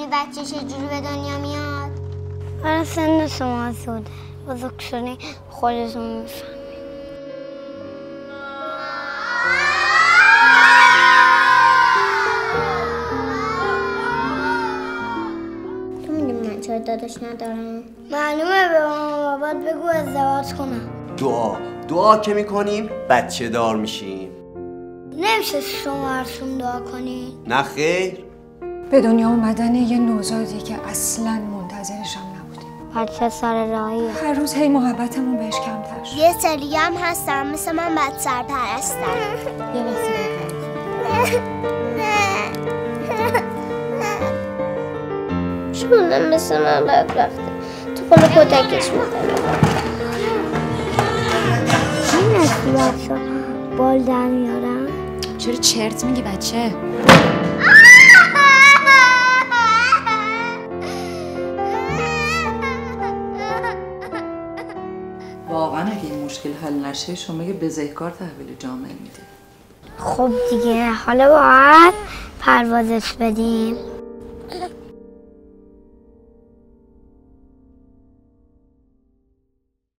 میدونی بچه چجوری به دنیا میاد؟ برای سن شما زوده، بزرگ شدی خودتون میفهم. تو میدونی من چرا داداش ندارم؟ معلومه به مامان بابات بگو ازدواج کنم. دعا که میکنیم بچه دار میشیم. نمیشه شما هرسون دعا کنی؟ نه خیر. به دنیا اومدن یه نوزادی که اصلاً منتظرشم نبودیم. بچه سر راهیه. هر روز هی محبتمون بهش کمتر شد. یه سری هم هستن مثل من بدسرپرستن. یه وسیله چونم مثل من بدبخته تو خونه کتکش میکنه. این نسلی بچه بال در میارم؟ چرا چرت میگی بچه؟ واقعا اگه این مشکل حل نشه شما یه بزهکار تحویل جامعه میدید. خب دیگه حالا باید پروازش بدیم.